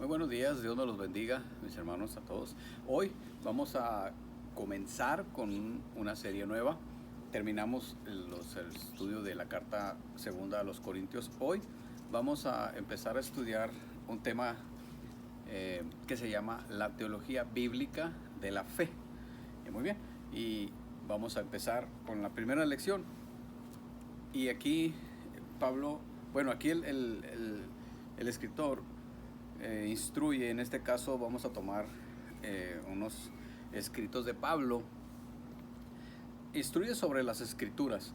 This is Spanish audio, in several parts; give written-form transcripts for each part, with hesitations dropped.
Muy buenos días, Dios nos los bendiga, mis hermanos, a todos. Hoy vamos a comenzar con una serie nueva. Terminamos el estudio de la carta segunda a los Corintios. Hoy vamos a empezar a estudiar un tema que se llama la teología bíblica de la fe. Muy bien, y vamos a empezar con la primera lección. Y aquí Pablo, aquí el escritor instruye. En este caso vamos a tomar unos escritos de Pablo. Instruye sobre las escrituras.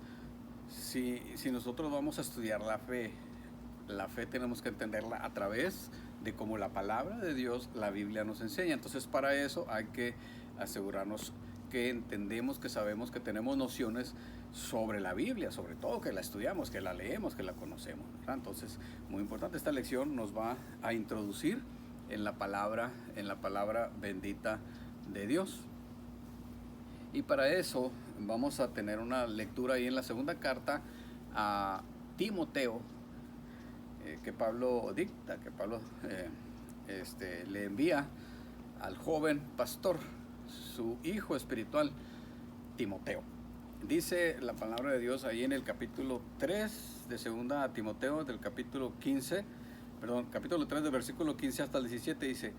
Si nosotros vamos a estudiar la fe tenemos que entenderla a través de cómo la palabra de Dios, la Biblia, nos enseña. Entonces, para eso hay que asegurarnos que entendemos, que sabemos, que tenemos nociones sobre la Biblia, sobre todo que la estudiamos, que la leemos, que la conocemos, ¿verdad? Entonces, muy importante, esta lección nos va a introducir en la palabra bendita de Dios. Y para eso vamos a tener una lectura ahí en la segunda carta a Timoteo, que Pablo dicta, que Pablo le envía al joven pastor, su hijo espiritual, Timoteo. Dice la palabra de Dios ahí en el capítulo 3 de segunda a Timoteo, del capítulo 3 del versículo 15 hasta el 17, dice: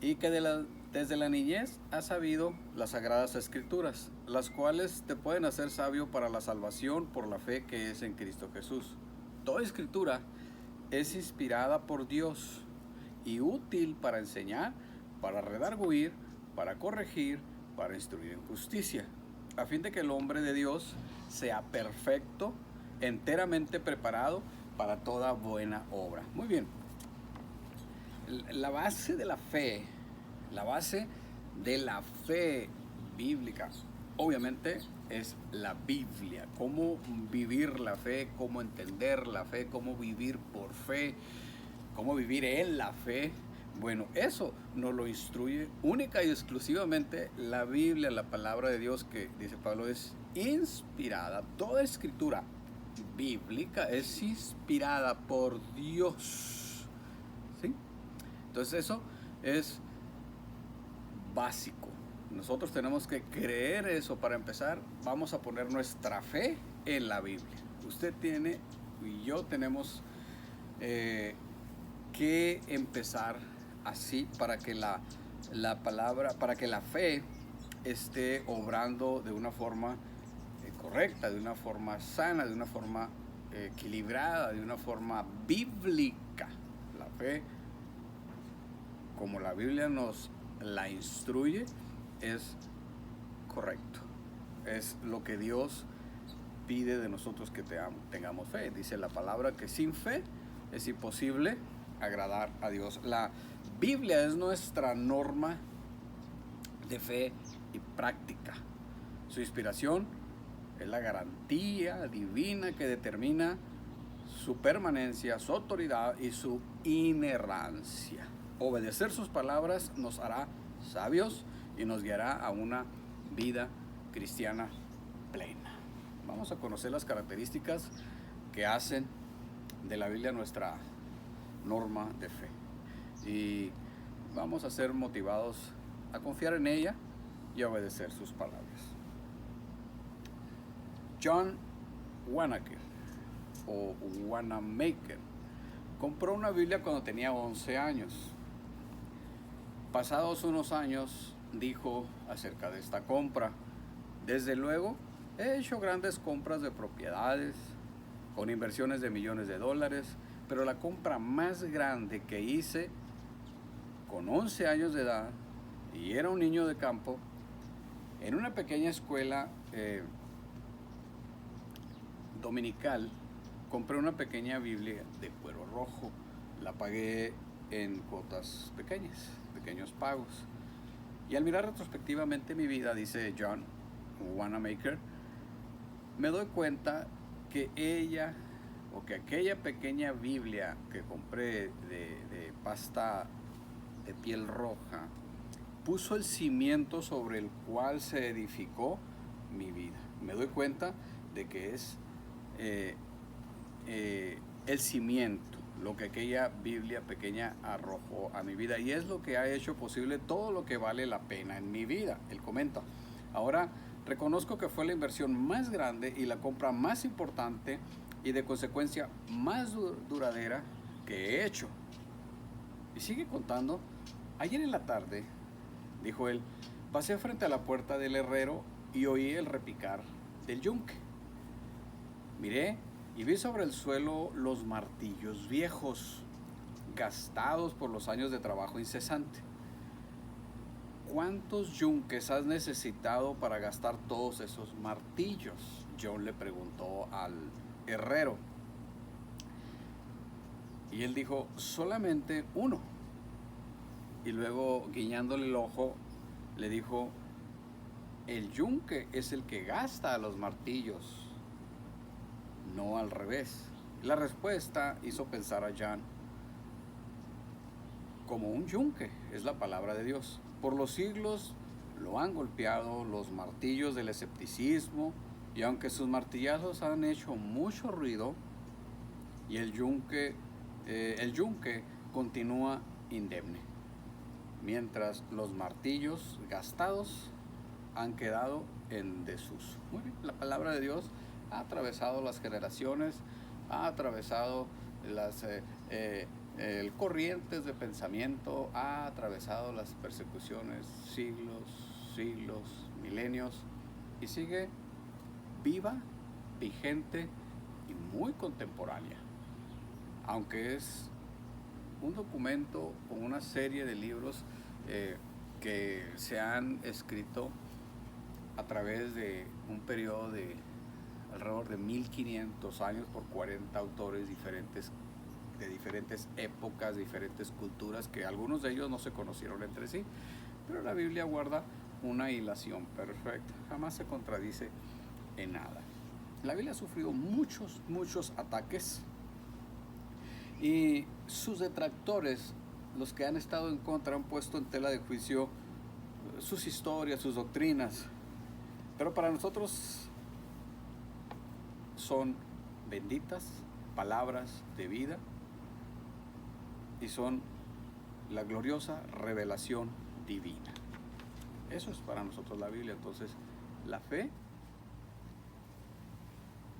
y que desde la niñez has sabido las sagradas escrituras, las cuales te pueden hacer sabio para la salvación por la fe que es en Cristo Jesús. Toda escritura es inspirada por Dios y útil para enseñar, para redarguir, para corregir, para instruir en justicia, a fin de que el hombre de Dios sea perfecto, enteramente preparado para toda buena obra. Muy bien. La base de la fe, bíblica, obviamente es la Biblia. Cómo vivir la fe, cómo entender la fe, cómo vivir por fe, cómo vivir en la fe. Bueno, eso nos lo instruye única y exclusivamente la Biblia, la palabra de Dios, que dice Pablo es inspirada. Toda escritura bíblica es inspirada por Dios, ¿sí? Entonces eso es básico. Nosotros tenemos que creer eso. Para empezar, vamos a poner nuestra fe en la Biblia. Usted tiene y yo tenemos que empezar así para que la palabra, para que la fe esté obrando de una forma correcta, de una forma sana, de una forma equilibrada, de una forma bíblica. La fe, como la Biblia nos la instruye, es correcto. Es lo que Dios pide de nosotros, que tengamos fe. Dice la palabra que sin fe es imposible agradar a Dios. La Biblia es nuestra norma de fe y práctica. Su inspiración es la garantía divina que determina su permanencia, su autoridad y su inerrancia. Obedecer sus palabras nos hará sabios y nos guiará a una vida cristiana plena. Vamos a conocer las características que hacen de la Biblia nuestra norma de fe. Y vamos a ser motivados a confiar en ella y a obedecer sus palabras. John Wanamaker o Wanamaker compró una Biblia cuando tenía 11 años. Pasados unos años, dijo acerca de esta compra: desde luego, he hecho grandes compras de propiedades, con inversiones de millones de dólares, pero la compra más grande que hice con 11 años de edad, y era un niño de campo, en una pequeña escuela dominical, compré una pequeña Biblia de cuero rojo. La pagué en cuotas pequeños pagos. Y al mirar retrospectivamente mi vida, dice John Wanamaker, me doy cuenta que aquella pequeña Biblia que compré de pasta de piel roja puso el cimiento sobre el cual se edificó mi vida. Me doy cuenta de que es el cimiento, lo que aquella Biblia pequeña arrojó a mi vida, y es lo que ha hecho posible todo lo que vale la pena en mi vida. Él comenta: ahora reconozco que fue la inversión más grande y la compra más importante y de consecuencia más duradera que he hecho. Y sigue contando: ayer en la tarde, dijo él, pasé frente a la puerta del herrero y oí el repicar del yunque. Miré y vi sobre el suelo los martillos viejos, gastados por los años de trabajo incesante. ¿Cuántos yunques has necesitado para gastar todos esos martillos?, John le preguntó al herrero. Y él dijo: solamente uno. Y luego, guiñándole el ojo, le dijo: el yunque es el que gasta los martillos, no al revés. La respuesta hizo pensar a John. Como un yunque es la palabra de Dios. Por los siglos lo han golpeado los martillos del escepticismo, y aunque sus martillazos han hecho mucho ruido, y el yunque continúa indemne, mientras los martillos gastados han quedado en desuso. Muy bien, la palabra de Dios ha atravesado las generaciones, ha atravesado las corrientes de pensamiento, ha atravesado las persecuciones, siglos, milenios, y sigue viva, vigente y muy contemporánea. Aunque es un documento o una serie de libros que se han escrito a través de un periodo de alrededor de 1500 años por 40 autores diferentes, de diferentes épocas, diferentes culturas, que algunos de ellos no se conocieron entre sí, pero la Biblia guarda una hilación perfecta, jamás se contradice en nada. La Biblia ha sufrido muchos ataques, y sus detractores, los que han estado en contra, han puesto en tela de juicio sus historias, sus doctrinas, pero para nosotros son benditas palabras de vida y son la gloriosa revelación divina. Eso es para nosotros la Biblia. Entonces, la fe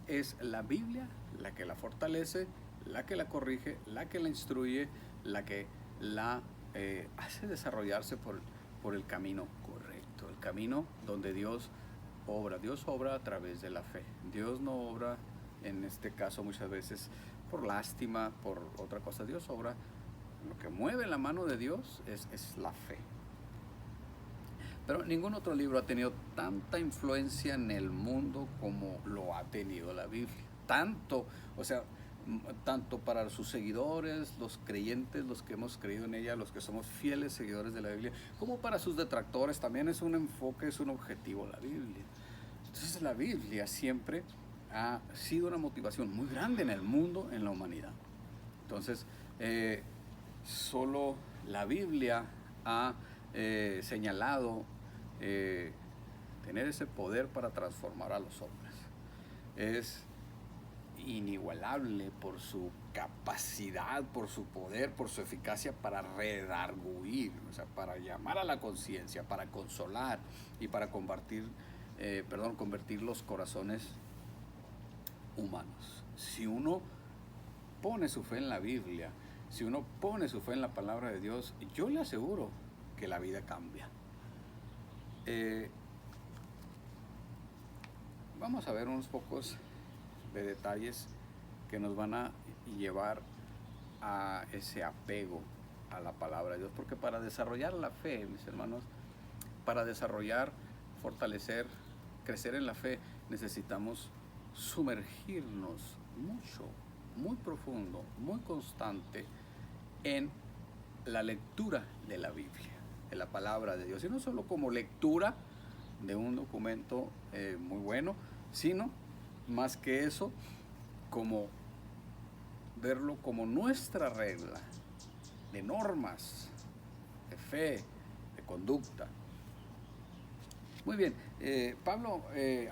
es la Biblia la que la fortalece, la que la corrige, la que la instruye, la que la hace desarrollarse por el camino correcto, el camino donde Dios obra. Dios obra a través de la fe. Dios no obra, en este caso, muchas veces por lástima, por otra cosa. Dios obra, lo que mueve la mano de Dios es la fe. Pero ningún otro libro ha tenido tanta influencia en el mundo como lo ha tenido la Biblia. Tanto para sus seguidores, los creyentes, los que hemos creído en ella, los que somos fieles seguidores de la Biblia, como para sus detractores. También es un enfoque, es un objetivo la Biblia. Entonces la Biblia siempre ha sido una motivación muy grande en el mundo, en la humanidad. Entonces, solo la Biblia ha señalado tener ese poder para transformar a los hombres. Es inigualable por su capacidad, por su poder, por su eficacia para redarguir, o sea, para llamar a la conciencia, para consolar y para convertir los corazones humanos. Si uno pone su fe en la Biblia, si uno pone su fe en la palabra de Dios, yo le aseguro que la vida cambia. Vamos a ver unos pocos de detalles que nos van a llevar a ese apego a la palabra de Dios, porque para desarrollar la fe, mis hermanos, para desarrollar, fortalecer, crecer en la fe, necesitamos sumergirnos mucho, muy profundo, muy constante en la lectura de la Biblia, de la palabra de Dios, y no solo como lectura de un documento muy bueno, sino más que eso, como verlo como nuestra regla de normas, de fe, de conducta. Muy bien, Pablo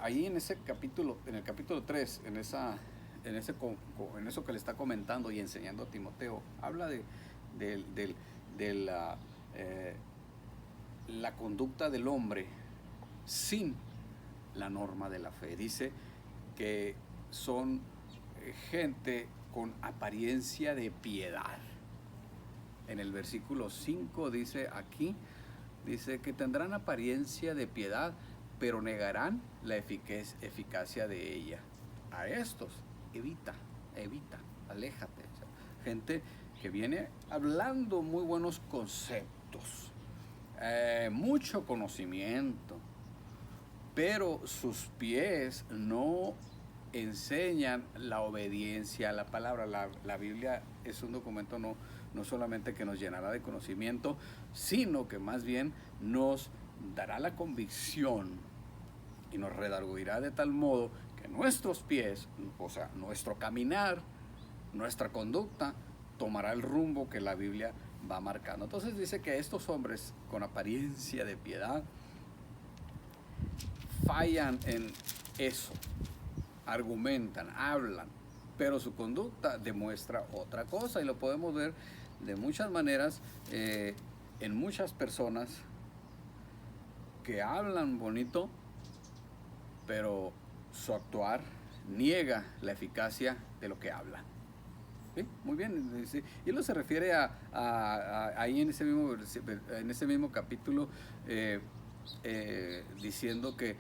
ahí en ese capítulo, en el capítulo 3, en esa en eso que le está comentando y enseñando a Timoteo, habla de la conducta del hombre sin la norma de la fe. Dice que son gente con apariencia de piedad. En el versículo 5 dice aquí, dice que tendrán apariencia de piedad, pero negarán la eficacia de ella. A estos, evita, aléjate. O sea, gente que viene hablando muy buenos conceptos, mucho conocimiento, pero sus pies no enseñan la obediencia a la palabra. La Biblia es un documento no solamente que nos llenará de conocimiento, sino que más bien nos dará la convicción y nos redarguirá de tal modo que nuestros pies, o sea, nuestro caminar, nuestra conducta, tomará el rumbo que la Biblia va marcando. Entonces dice que estos hombres con apariencia de piedad fallan en eso, argumentan, hablan, pero su conducta demuestra otra cosa, y lo podemos ver de muchas maneras en muchas personas que hablan bonito, pero su actuar niega la eficacia de lo que hablan. ¿Sí? Muy bien, y lo se refiere ahí en ese mismo capítulo, diciendo que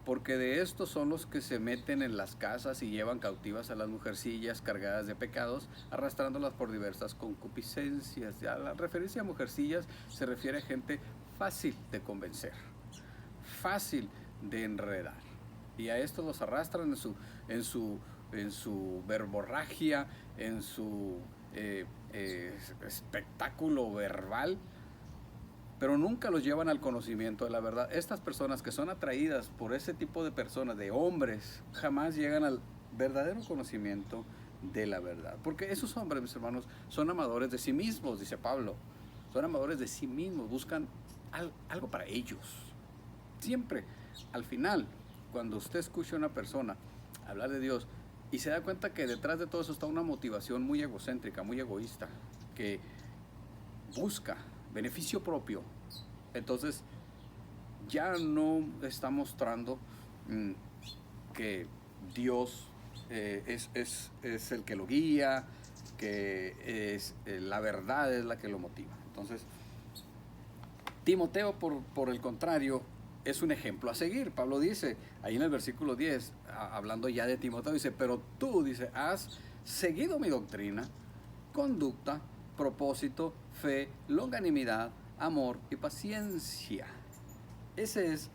porque de estos son los que se meten en las casas y llevan cautivas a las mujercillas cargadas de pecados, arrastrándolas por diversas concupiscencias. Ya la referencia a mujercillas se refiere a gente fácil de convencer, fácil de enredar, y a estos los arrastran en su verborragia, en su espectáculo verbal, pero nunca los llevan al conocimiento de la verdad. Estas personas que son atraídas por ese tipo de personas, de hombres, jamás llegan al verdadero conocimiento de la verdad. Porque esos hombres, mis hermanos, son amadores de sí mismos, dice Pablo. Son amadores de sí mismos, buscan algo para ellos. Siempre, al final, cuando usted escucha a una persona hablar de Dios y se da cuenta que detrás de todo eso está una motivación muy egocéntrica, muy egoísta, que busca beneficio propio, entonces ya no está mostrando que Dios es el que lo guía, que la verdad es la que lo motiva. Entonces, Timoteo, por el contrario, es un ejemplo a seguir. Pablo dice, ahí en el versículo 10, hablando ya de Timoteo, dice, pero tú, dice, has seguido mi doctrina, conducta, propósito, fe, longanimidad, amor y paciencia. Ese es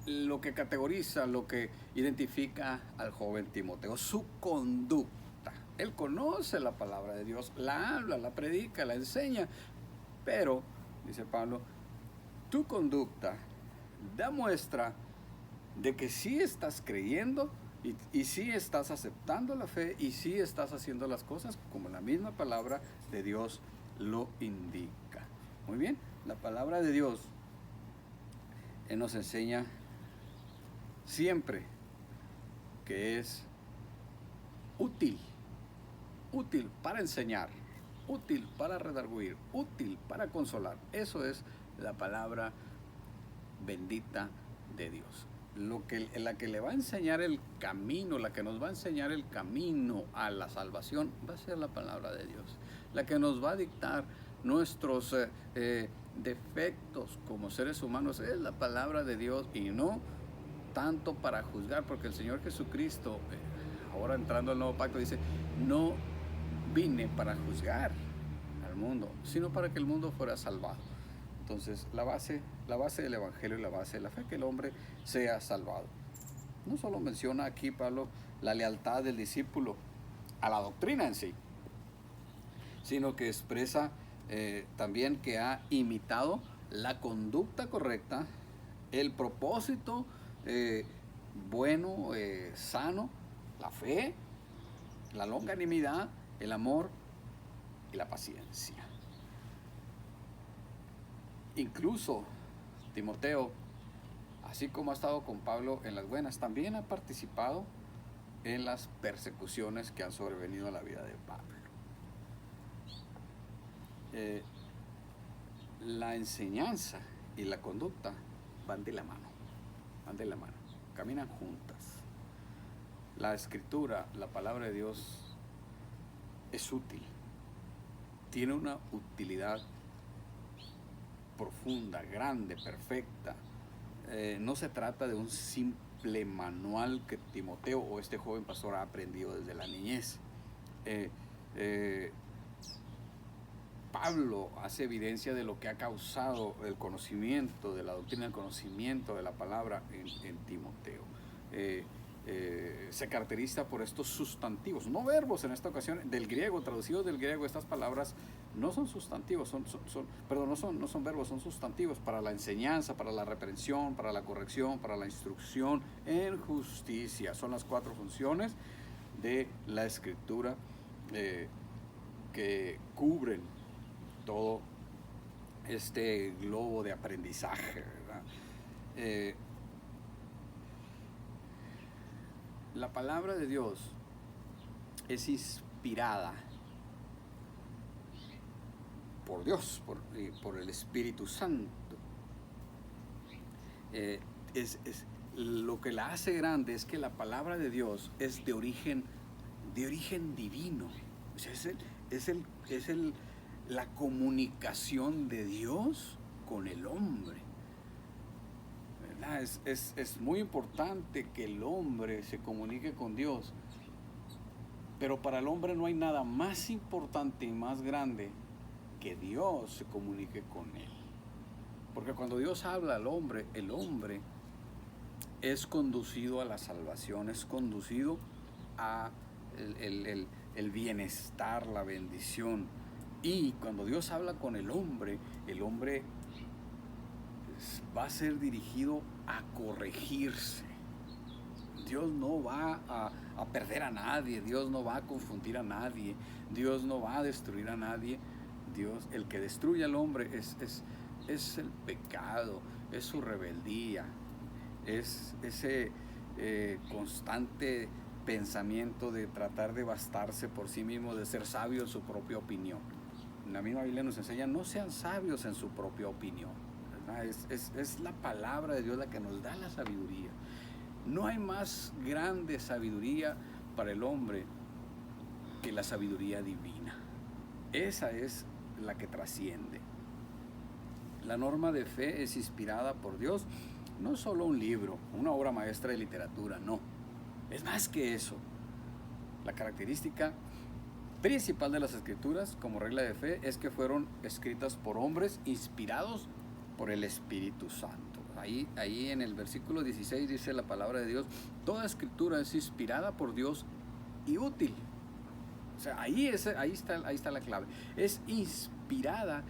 lo que categoriza, lo que identifica al joven Timoteo, su conducta. Él conoce la palabra de Dios, la habla, la predica, la enseña, pero, dice Pablo, tu conducta da muestra de que sí estás creyendo y sí estás aceptando la fe y sí estás haciendo las cosas como la misma palabra de Dios lo indica. Muy bien, la palabra de Dios nos enseña siempre que es útil para enseñar, útil para redarguir, útil para consolar. Eso es la palabra bendita de Dios. La que le va a enseñar el camino, la que nos va a enseñar el camino a la salvación, va a ser la palabra de Dios. La que nos va a dictar nuestros defectos como seres humanos es la palabra de Dios, y no tanto para juzgar, porque el Señor Jesucristo, ahora entrando al nuevo pacto, dice, no vine para juzgar al mundo, sino para que el mundo fuera salvado. Entonces, la base del Evangelio y la base de la fe, que el hombre sea salvado. No solo menciona aquí Pablo la lealtad del discípulo a la doctrina en sí, sino que expresa también que ha imitado la conducta correcta, el propósito bueno, sano, la fe, la longanimidad, el amor y la paciencia. Incluso Timoteo así como ha estado con Pablo en las buenas, también ha participado en las persecuciones que han sobrevenido a la vida de Pablo. La enseñanza y la conducta van de la mano, caminan juntas. La escritura, la palabra de Dios, es útil, tiene una utilidad profunda, grande, perfecta. No se trata de un simple manual que Timoteo o este joven pastor ha aprendido desde la niñez. Pablo hace evidencia de lo que ha causado el conocimiento de la doctrina, el conocimiento de la palabra en Timoteo. Se caracteriza por estos sustantivos, no verbos en esta ocasión, del griego, traducidos del griego. Estas palabras no son sustantivos, no son verbos, son sustantivos para la enseñanza, para la reprensión, para la corrección, para la instrucción en justicia. Son las 4 funciones de la escritura que cubren todo este globo de aprendizaje, ¿verdad? La palabra de Dios es inspirada por Dios, por el Espíritu Santo. Lo que la hace grande es que la palabra de Dios es de origen divino. O sea, es la comunicación de Dios con el hombre, ¿verdad? Es muy importante que el hombre se comunique con Dios, pero para el hombre no hay nada más importante y más grande que Dios se comunique con él. Porque cuando Dios habla al hombre, el hombre es conducido a la salvación, es conducido a el bienestar, la bendición. Y cuando Dios habla con el hombre va a ser dirigido a corregirse. Dios no va a perder a nadie, Dios no va a confundir a nadie, Dios no va a destruir a nadie. Dios, el que destruye al hombre es el pecado, es su rebeldía, es ese constante pensamiento de tratar de bastarse por sí mismo, de ser sabio en su propia opinión. La misma Biblia nos enseña: no sean sabios en su propia opinión, ¿verdad? Es la palabra de Dios la que nos da la sabiduría. No hay más grande sabiduría para el hombre que la sabiduría divina. Esa es la que trasciende. La norma de fe es inspirada por Dios. No es solo un libro, una obra maestra de literatura, no. Es más que eso. La característica principal de las escrituras como regla de fe es que fueron escritas por hombres inspirados por el Espíritu Santo. Ahí en el versículo 16 dice la palabra de Dios: toda escritura es inspirada por Dios y útil. O sea, ahí está la clave. Es inspirada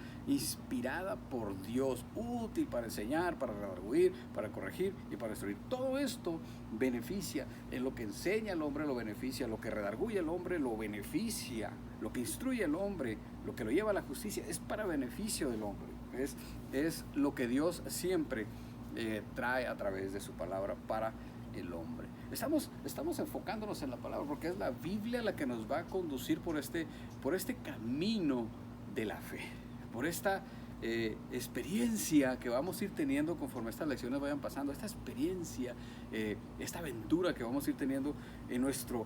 por Dios, útil para enseñar, para redarguir, para corregir y para destruir. Todo esto beneficia. En lo que enseña al hombre lo beneficia, lo que redarguye al hombre lo beneficia, lo que instruye al hombre, lo que lo lleva a la justicia, es para beneficio del hombre. Es lo que Dios siempre trae a través de su palabra para el hombre. Estamos enfocándonos en la palabra porque es la Biblia la que nos va a conducir por este camino de la fe, por esta experiencia que vamos a ir teniendo conforme estas lecciones vayan pasando, esta experiencia, esta aventura que vamos a ir teniendo en nuestro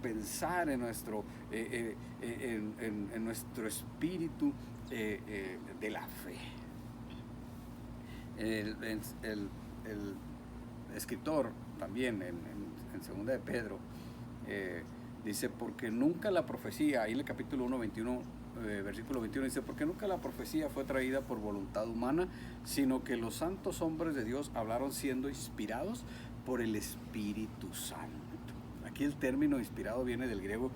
pensar, en nuestro espíritu de la fe. El escritor también en 2 de Pedro dice: porque nunca la profecía, ahí en el capítulo 1, 21, versículo 21 dice: porque nunca la profecía fue traída por voluntad humana, sino que los santos hombres de Dios hablaron siendo inspirados por el Espíritu Santo. Aquí el término inspirado viene del griego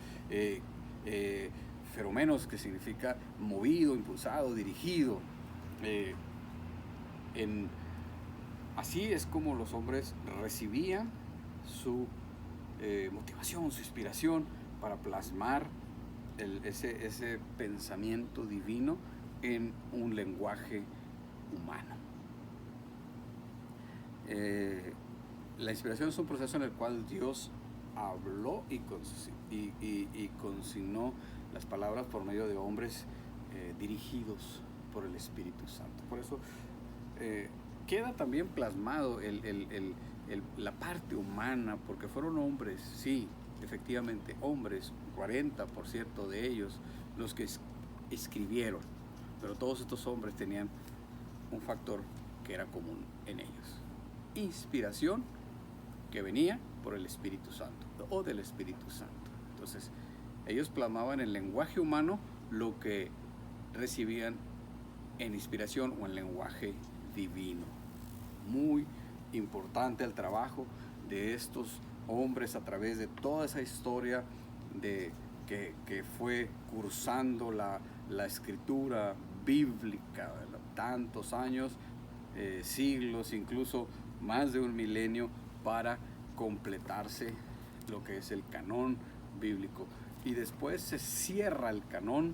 feromenos, que significa movido, impulsado, dirigido. Así es como los hombres recibían su motivación, su inspiración para plasmar ese pensamiento divino en un lenguaje humano. Eh, la inspiración es un proceso en el cual Dios habló y consignó las palabras por medio de hombres dirigidos por el Espíritu Santo. Por eso queda también plasmado la parte humana, porque fueron hombres, sí, efectivamente, hombres, 40% de ellos, los que escribieron, pero todos estos hombres tenían un factor que era común en ellos: inspiración que venía por el Espíritu Santo o del Espíritu Santo. Entonces, ellos plasmaban en el lenguaje humano lo que recibían en inspiración o en lenguaje divino. Muy importante el trabajo de estos hombres a través de toda esa historia que fue cursando la escritura bíblica, ¿verdad? Tantos años, siglos, incluso más de un milenio, para completarse lo que es el canón bíblico. Y después se cierra el canón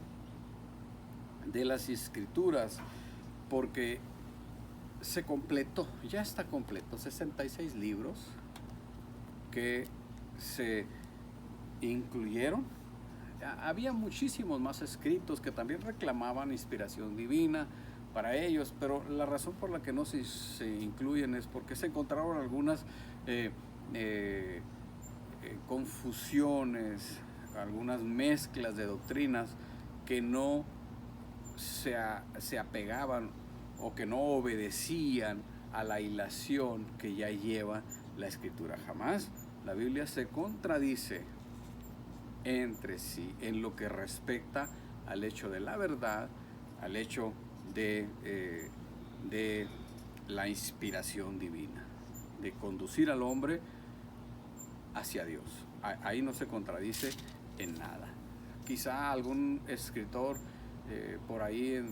de las escrituras porque se completó, ya está completo, 66 libros que se incluyeron. Había muchísimos más escritos que también reclamaban inspiración divina para ellos, pero la razón por la que no se incluyen es porque se encontraron algunas confusiones, algunas mezclas de doctrinas que no se apegaban o que no obedecían a la hilación que ya lleva la escritura. Jamás la Biblia se contradice entre sí en lo que respecta al hecho de la verdad, al hecho de la inspiración divina, de conducir al hombre hacia Dios. Ahí no se contradice en nada. Quizá algún escritor por ahí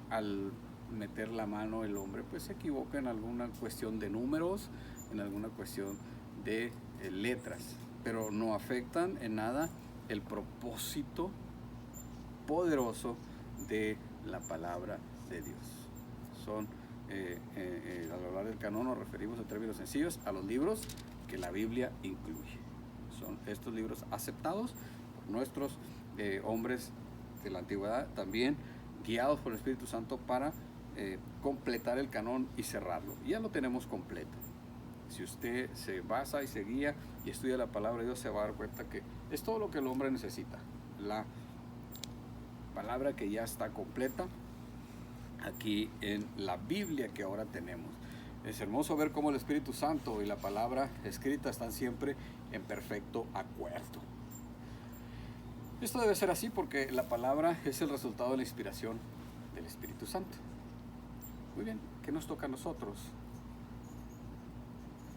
al meter la mano el hombre pues se equivoca en alguna cuestión de números, en alguna cuestión de letras, pero no afectan en nada el propósito poderoso de la palabra de Dios. Son al hablar del canon nos referimos en términos sencillos a los libros que la Biblia incluye. Son estos libros aceptados por nuestros hombres de la antigüedad, también guiados por el Espíritu Santo para completar el canón y cerrarlo. Ya lo tenemos completo. Si usted se basa y se guía y estudia la palabra de Dios, se va a dar cuenta que es todo lo que el hombre necesita. La palabra que ya está completa aquí en la Biblia que ahora tenemos. Es hermoso ver cómo el Espíritu Santo y la palabra escrita están siempre en perfecto acuerdo. Esto debe ser así porque la palabra es el resultado de la inspiración del Espíritu Santo. Muy bien, ¿qué nos toca a nosotros?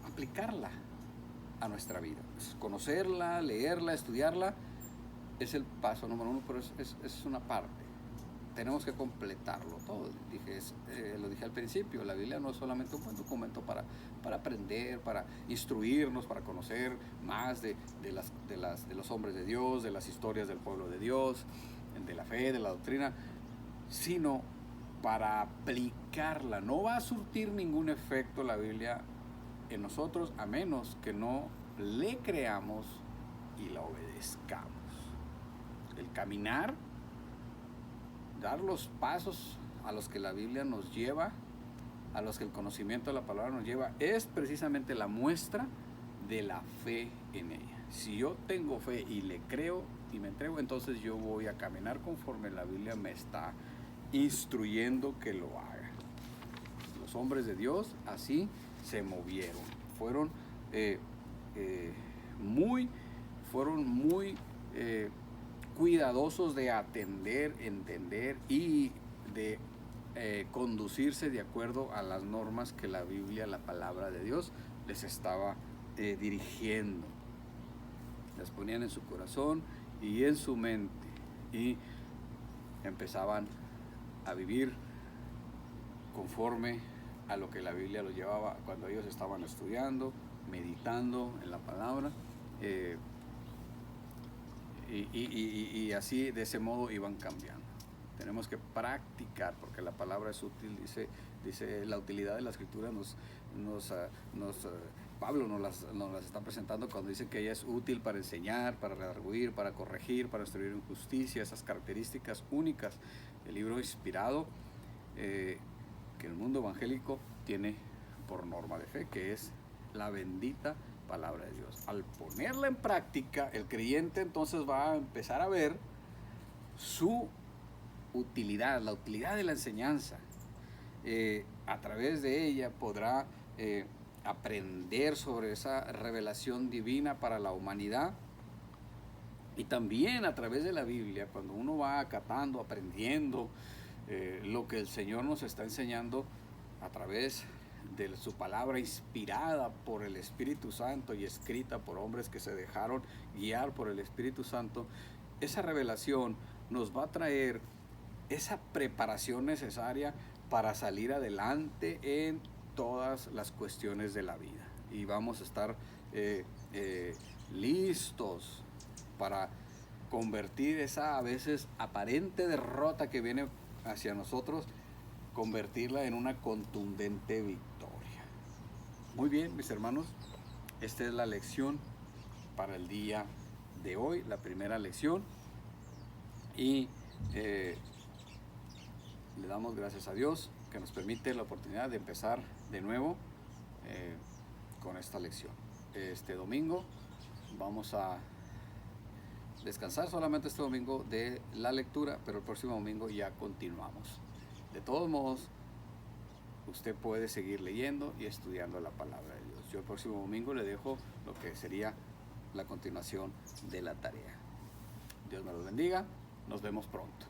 Aplicarla a nuestra vida. Pues conocerla, leerla, estudiarla es el paso número uno, pero es una parte. Tenemos que completarlo todo. Lo dije al principio, la Biblia no es solamente un buen documento para aprender, para instruirnos, para conocer más de los hombres de Dios, de las historias del pueblo de Dios, de la fe, de la doctrina, sino para aplicarla. No va a surtir ningún efecto la Biblia en nosotros a menos que no le creamos y la obedezcamos. El caminar, dar los pasos a los que la Biblia nos lleva, a los que el conocimiento de la palabra nos lleva, es precisamente la muestra de la fe en ella. Si yo tengo fe y le creo y me entrego, entonces yo voy a caminar conforme la Biblia me está instruyendo que lo haga. Los hombres de Dios así se movieron, fueron muy cuidadosos de atender, entender y de conducirse de acuerdo a las normas que la Biblia, la palabra de Dios, les estaba dirigiendo. Las ponían en su corazón y en su mente y empezaban a vivir conforme a lo que la Biblia los llevaba cuando ellos estaban estudiando, meditando en la palabra. Y así, de ese modo, iban cambiando. tenemos que practicar, porque la palabra es útil, dice la utilidad de la escritura Pablo nos las está presentando cuando dice que ella es útil para enseñar, para redarguir, para corregir, para instruir en justicia, esas características únicas del libro inspirado que el mundo evangélico tiene por norma de fe, que es la bendita palabra de Dios. Al ponerla en práctica, el creyente entonces va a empezar a ver su utilidad, la utilidad de la enseñanza. A través de ella podrá aprender sobre esa revelación divina para la humanidad, y también a través de la Biblia, cuando uno va acatando, aprendiendo lo que el Señor nos está enseñando a través de su palabra inspirada por el Espíritu Santo y escrita por hombres que se dejaron guiar por el Espíritu Santo, esa revelación nos va a traer esa preparación necesaria para salir adelante en todas las cuestiones de la vida, y vamos a estar listos para convertir esa a veces aparente derrota que viene hacia nosotros, convertirla en una contundente victoria. Muy bien, mis hermanos, esta es la lección para el día de hoy, la primera lección, y le damos gracias a Dios que nos permite la oportunidad de empezar de nuevo con esta lección. Este domingo vamos a descansar solamente este domingo de la lectura, pero el próximo domingo ya continuamos. De todos modos, usted puede seguir leyendo y estudiando la palabra de Dios. Yo el próximo domingo le dejo lo que sería la continuación de la tarea. Dios me los bendiga. Nos vemos pronto.